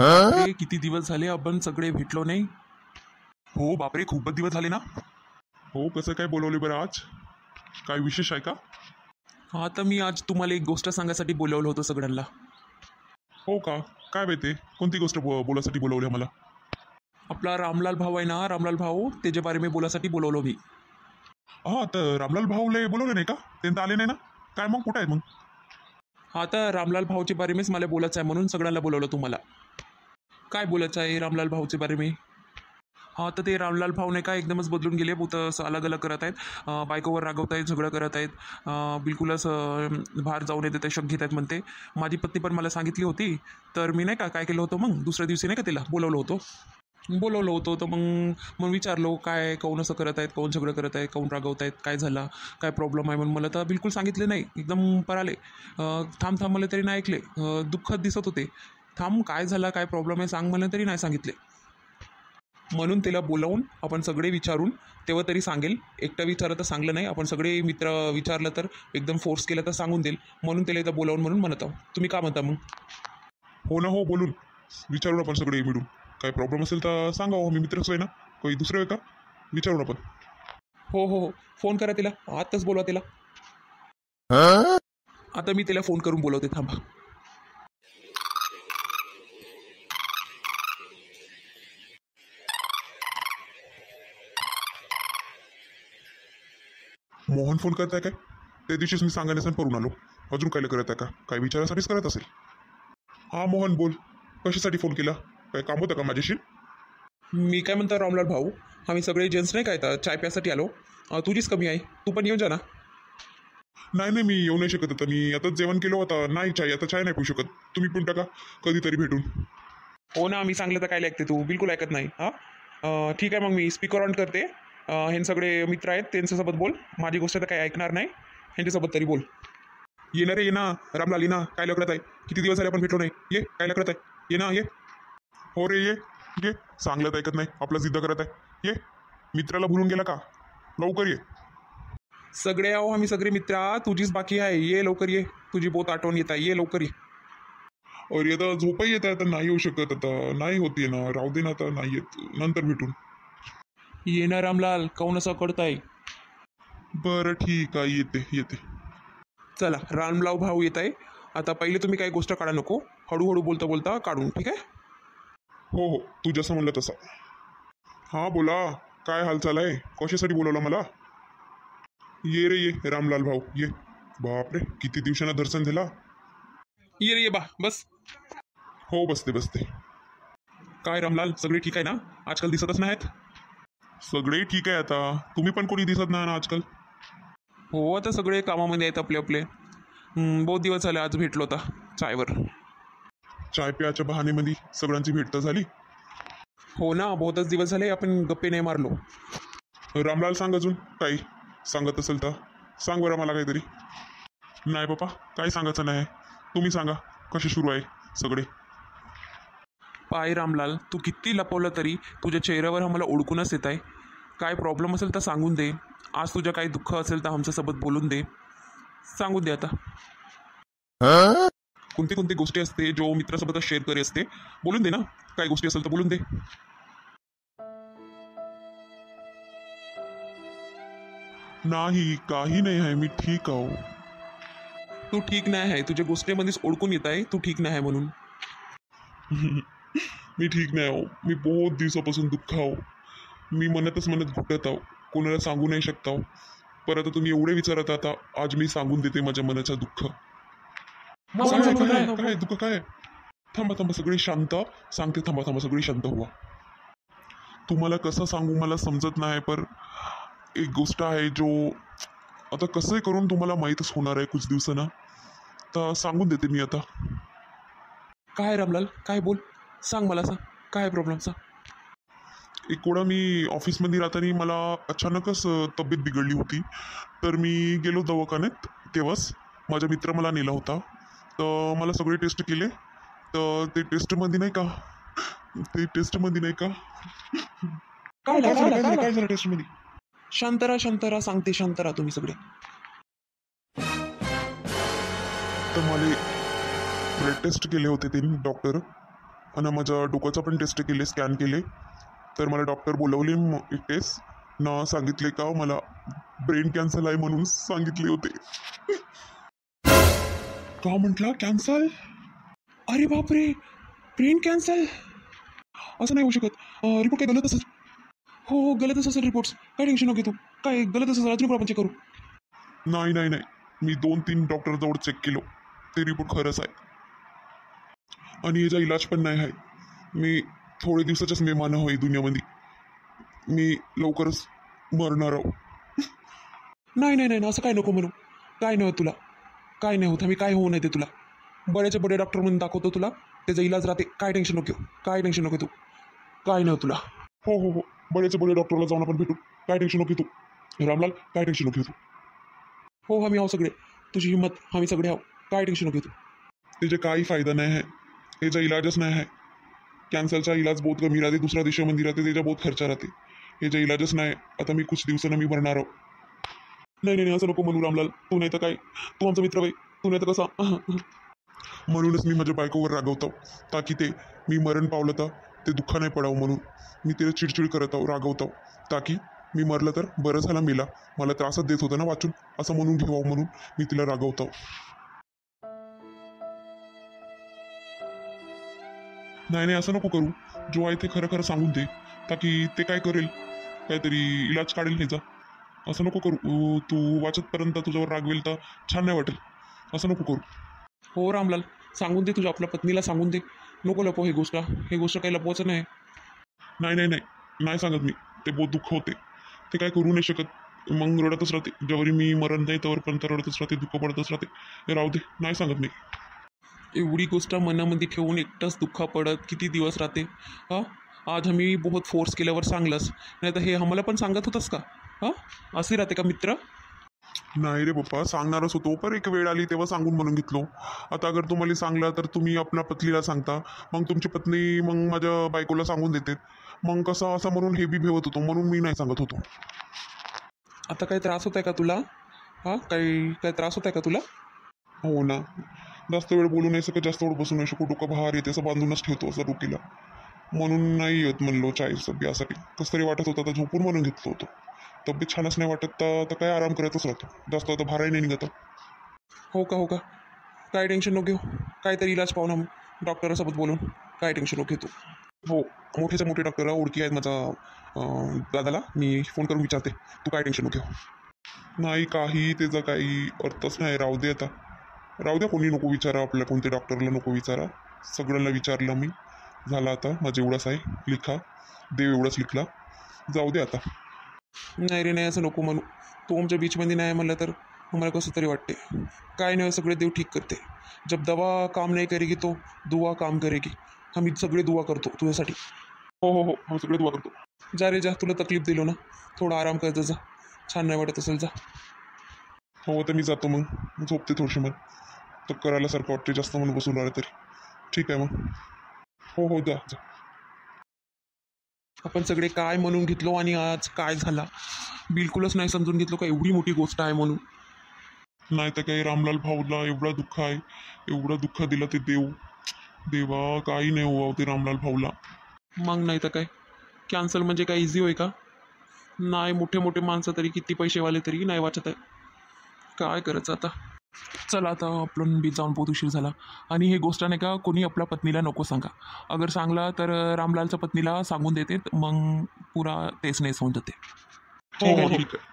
बापरे, किती दिवस झाले आपण सगळे भेटलो नाही. हो बापरे, खूपच दिवस झाले ना. हो, कसं काय बोलवले बरं आज? काय विशेष आहे का? हा, तर मी आज तुम्हाला एक गोष्ट सांगायसाठी बोलवलं होतं सगळ्यांना. हो का? काय माहिती, कोणती गोष्ट बोलासाठी बोलवली मला? आपला रामलाल भाऊ आहे ना, रामलाल भाऊ, त्याच्या बारे में बोलासाठी बोलवलो मी. हा, तर रामलाल भाऊला बोलवले नाही का? ते तर आले नाही ना. काय मग, कुठं आहेत मग? हा, तर रामलाल भाऊच्या बारे मेंच मला बोलायचं आहे म्हणून सगळ्यांना बोलवलं तुम्हाला. काय बोलायचं आहे रामलाल भाऊचे बारे में? हा, तर ते रामलाल भाऊ नाही का एकदमच बदलून गेले, बहुत असं अलग अलग करत आहेत. बायकोवर रागवत आहेत, झगडं करत आहेत. बिलकुलच बाहेर जाऊन येते ते शक घेत आहेत म्हणते. माझी पत्नी पण मला सांगितली होती. तर मी नाही का काय केलं होतं, मग दुसऱ्या दिवशी नाही का तिला बोलवलं होतं तर मग विचारलो काय काऊन असं करत आहेत, काऊन झगडं करत आहेत, काऊन रागवत आहेत, काय झाला, काय प्रॉब्लेम आहे म्हणून. मला तर बिलकुल सांगितले नाही, एकदम पराले. थांब मला तरी नाही ऐकले. दुःखात दिसत होते. थांब, काय झाला, काय प्रॉब्लेम आहे सांग मला, तरी नाही सांगितले. म्हणून त्याला बोलावून आपण सगळे विचारून तेव्हा तरी सांगेल. एकटं विचारलं तर सांगलं नाही, आपण सगळे मित्र विचारलं तर एकदम फोर्स केलं तर सांगून देईल. म्हणून त्याला इथं बोलावून म्हणून म्हणत आहो. तुम्ही काय म्हणता मग? हो ना, हो, बोलून विचारून आपण सगळे मिळून. काय प्रॉब्लेम असेल तर सांगा. हो, मी मित्रच आहे ना, काही दुसरं आहे का? विचारून आपण. हो हो हो, फोन करा तिला, आत्ताच बोलवा तिला. आता मी तिला फोन करून बोलवते, थांबा. मोहन फोन करताय काय? त्या दिवशीच मी सांगायला पळून आलो. अजून काय करत आहे का? काय विचारासाठीच करत असेल. हा मोहन, बोल. कशासाठी फोन केला? काय काम होतं का माझ्याशी? मी काय म्हणतो रामलाल भाऊ, आम्ही सगळे जेंट्स नाही काय तर चाय प्यासाठी आलो. तुझीच कमी आहे, तू पण येऊन जा ना. नाही नाही, मी येऊ नाही शकत आता. मी आताच जेवण केलं होतं. नाही, आता चाय नाही पिऊ शकत. तुम्ही पण टाका कधीतरी भेटून. हो ना, मी सांगलं तर काय ऐकते तू, बिलकुल ऐकत नाही. हां, ठीक आहे, मग मी स्पीकर ऑन करते. हे सगळे मित्र आहेत त्यांच्यासोबत बोल. माझी गोष्ट तर काही ऐकणार नाही, ह्यांच्यासोबत तरी बोल. ये ना रे, ये ना. रामलाल, ये ना. काय लकडत आहे? किती दिवस झाले आपण भेटलो नाही. ये, काय लकडत आहे? ये ना, ये. हो रे, ये. ये. सांगलं तर ऐकत नाही, आपला जिद्द करत आहे. ये. मित्राला भुलून गेला का? लवकर ये. सगळे आहो आम्ही सगळे मित्र, तुझीच बाकी आहे. ये लवकर ये, तुझी बहुत आठवण येत आहे, ये लवकर ये. अरे आता झोपही येत आहे, आता नाही येऊ शकत. आता नाही होते ना, राहू दे ना, आता नाही येत, नंतर भेटून. ये ना रामलाल, काऊन असं करताय? बरं ठीक आहे, येते येते. चला, रामलाल भाऊ येत आहे. आता पहिले तुम्ही काही गोष्ट काढा नको, हळूहळू बोलता बोलता काढून, ठीक आहे? हो हो, तू जसं म्हणलं तसं. हां बोला. काय हालचाल आहे? कशासाठी बोलवलं मला? ये रे, ये रामलाल भाऊ, ये. बापरे, किती दिवसांना दर्शन दिला. ये रे, ये बा, बस. हो, बसते बसते. काय रामलाल, सगळे ठीक आहे ना? आजकाल दिसतच नाहीत. सगळे ठीक आहे आता. तुम्ही पण कोणी दिसत नाही ना आजकाल. हो, आता सगळे कामामध्ये आहेत आपले आपले. बहुत दिवस झाले, आज भेटलो होता चायवर. चाय प्याच्या बहानेमध्ये सगळ्यांची भेट तर झाली. हो ना, बहुतच दिवस झाले आपण गप्पे नाही मारलो. रामलाल, सांग अजून काही सांगत असेल तर सांग बरं मला काहीतरी. नाही बापा, काही सांगायचं नाही. तुम्ही सांगा, कसे सुरू आहे सगळे? पाय रामलाल, तू किती लपवलं तरी तुझ्या चेहऱ्यावर आम्हाला ओळखूनच येत आहे. काय प्रॉब्लेम असेल तर सांगून दे. आज तुझ्या काही दुःख असेल तर आमच्यासोबत बोलून दे, सांगून दे आता. कोणती कोणती गोष्टी असते जो मित्रासोबतच शेअर करी असते, बोलून दे ना. काय गोष्टी असेल तर बोलून दे. नाही, काही नाही आहे, मी ठीक आहो. तू ठीक नाही आहे, तुझ्या गोष्टीमध्येच ओळखून येत आहे तू ठीक नाही आहे म्हणून. मी ठीक नाही आहो. मी बहुत दिवसापासून दुःख आहो. मी म्हणत घुटत आहो, कोणाला सांगू नाही शकत आहो. परत तुम्ही एवढे विचारत आता, आज मी सांगून देते माझ्या मनाचं दुःख. काय दुःख काय? थांबा थांबा, सगळे शांत. सांगते, थांबा सगळे शांत व्हा. तुम्हाला कसं सांगू मला समजत नाही, पर एक गोष्ट आहे जो आता कसं करून तुम्हाला माहीतच होणार आहे कुछ दिवसांना. तर सांगून देते मी आता. काय रामलाल, काय बोल, सांग मला, सांग काय प्रॉब्लेम, सांग. एक वेळा मी ऑफिसमध्ये राहताना मला अचानकच तब्येत बिघडली होती. तर मी गेलो दवाखान्यात. तेव्हाच माझा मित्र मला नेला होता. तर मला सगळे टेस्ट केले. तर ते टेस्टमध्ये नाही का काय काय झालं टेस्टमध्ये? शांतरा सांगते, शांतरा तुम्ही सगळे. तर मला ब्लड टेस्ट केले होते त्यांनी डॉक्टर. आणि माझ्या डोक्याचा पण टेस्ट केले, स्कॅन केले. तर मला डॉक्टर बोलवले एक टेस्ट ना, सांगितले का मला ब्रेन कॅन्सर आहे म्हणून सांगितले होते. का म्हटला कॅन्सर? अरे बापरे, ब्रेन कॅन्सर! असं नाही होऊ शकत. रिपोर्ट काय गलत असेल. हो गलतच असेल रिपोर्ट्स. काय टेन्शन नको तू. काय गलत असेल अजून आपण चेक करू. नाही नाही नाही, मी 2-3 डॉक्टरजवळ चेक केलं, ते रिपोर्ट खरंच आहे. आणि याचा इलाज पण नाही आहे. मी थोडे दिवसाच्याच मेहमान आहे दुनियामध्ये. मी लवकरच मरणार आहो. नाही नाही नाही असं काय नको म्हणू. काय नाही होत तुला. काय नाही होत. आम्ही काय होऊ नये ते तुला. बड्याचे बडे डॉक्टर म्हणून दाखवतो तुला. त्याचा इलाज राहते. काय टेन्शन नको घेऊ. काय टेन्शन नको तू. काय नाही होत तुला. हो हो हो, बड्याच्या बडे डॉक्टरला जाऊन आपण भेटू. काय टेन्शन नको तू रामलाल, काय टेन्शन नको तू. हो आम्ही आहो सगळे. तुझी हिंमत आम्ही सगळे आहो. काय टेन्शन नको तू. त्याचे काही फायदा नाही आहे. याचा इलाजच नाही आहे. कॅन्सरचा इलाज बहुत कमी राहते, दुसऱ्या देशामध्ये राहते, त्याचा बहुत खर्च राहते. याचा इलाजच नाही. आता मी कुछ दिवसानं मी मरणार आहो. नाही नाही असं नको म्हणू रामलाल. तू नाही तर काय. तू आमचा मित्र बाई. तू नाही तर कसा. म्हणूनच मी माझ्या बायकोवर रागवतो, ताकी ते मी मरण पावलं तर ते दुःख नाही पडावं म्हणून. मी तिला चिडचिड करत आहो, रागवतो, ताकी मी मरलं तर बरं झाला मेला, मला त्रासच देत होता ना वाचून, असं म्हणून घ्यावं म्हणून मी तिला रागवतो. नाही नाही असं नको करू. जो आहे ते खरं खरं सांगून दे, ताकी ते काय करेल, काहीतरी इलाज काढेल ह्याचा. असं नको करू. तू वाचतपर्यंत तुझ्यावर रागवेल तर छान नाही वाटेल. असं नको करू. हो रामलाल, सांगून दे तुझ्या आपल्या पत्नीला सांगून दे. नको लपव ही गोष्ट. ही गोष्ट काही लपवायचं नाही. नाही नाही नाही, नाही सांगत मी. ते बहुत दुःख होते. ते काय करू नाही शकत. मग रडतच राहते. जेवढी मी मरण नाही तोवरपर्यंत रडतच राहते, दुःख पडतच राहते. हे राहू दे, नाही सांगत मी. एवढी गोष्ट मनामध्ये ठेवून एकटाच दुःख पडत किती दिवस राहते. हां, आज आम्ही बहुत फोर्स केल्यावर सांगलंस, नाही तर हे आम्हाला पण सांगत होतंस का? हां, असे राहते का मित्र? नाही रे पप्पा, सांगणारच होतो, पण एक वेळ आली तेव्हा सांगून म्हणून घेतलो. आता अगर तुम्हाला सांगलं तर तुम्ही आपल्या पत्नीला सांगता, मग तुमची पत्नी मग माझ्या बायकोला सांगून देते. मग कसं असं म्हणून हे बी भेवत होतो, म्हणून मी नाही सांगत होतो. आता काही त्रास होत आहे का तुला? हां, काही त्रास होत आहे का तुला? हो ना, जास्त वेळ बोलू नाही शकत, जास्त वेळ बसू नाही शकू, डोकं बाहेर येते, असं बांधूनच ठेवतो असं डोकीला. म्हणून नाही येत म्हणलो चाळीस यासाठी. कसं तरी वाटत होतं, आता झोपून म्हणून घेतलो होतो. तब्येत छानच नाही वाटत तर आता काय आराम करतच राहतो. जास्त आता भाराही नाही निघत. हो का, हो का. काय टेन्शन नको घेऊ. काहीतरी इलाज पाहू ना मग डॉक्टरसोबत बोलून. काय टेन्शन नको घेऊ तू. हो, मोठेच्या मोठे डॉक्टर ओळखी आहेत माझा दादाला. मी फोन करून विचारते. तू काय टेन्शन नको घेऊ. नाही, काही त्याचा काही अर्थच नाही. राहू दे आता. राहू द्या, कोणी नको विचारा आपल्या, कोणत्या डॉक्टरला नको विचारा. सगळ्यांना विचारलं मी. झाला आता माझं एवढंच आहे. लिखा, देव एवढंच लिखला. जाऊ दे आता. नाही रे नाही, असं नको म्हणू. तू आमच्या बीचमध्ये नाही म्हणलं तर मला कसं तरी वाटते. काय नाही, सगळे देव ठीक करते. जब दवा काम नाही करेगी तो दुआ काम करेगी. आम्ही सगळे दुआ करतो तुझ्यासाठी. हो हो हो, आम्ही सगळे दुआ करतो. जा रे जा, तुला तकलीफ दिलो ना. थोडा आराम कर जा. छान नाही वाटत असेल, जा. हो, तर मी जातो मग. झोपते थोडीशी. मग तर करायला सारखं वाटते, जास्त म्हणून बसून राहिलं तरी. ठीक आहे मग. हो हो, जा जा. आपण सगळे काय म्हणून घेतलो आणि आज काय झाला बिलकुलच नाही समजून घेतलो का एवढी मोठी गोष्ट आहे म्हणून. नाही तर काही रामलाल भाऊला एवढा दुःख आहे, एवढं दुःख दिलं ते देव. देवा, काही नाही हो ते रामलाल भाऊला. मग नाही तर काय. कॅन्सर म्हणजे काय इझी होय का? नाही, मोठे मोठे माणसं तरी किती पैसेवाले तरी नाही वाचत आहे. काय करायचं आता. चला आता आपण बी जाऊन बहुत उशीर झाला. आणि हे गोष्ट नाही का कोणी आपल्या पत्नीला नको सांगा. अगर सांगला तर रामलालच्या पत्नीला सांगून देते, मग पुरा तेच नेस होऊन जाते. हो हो, ठीक आहे.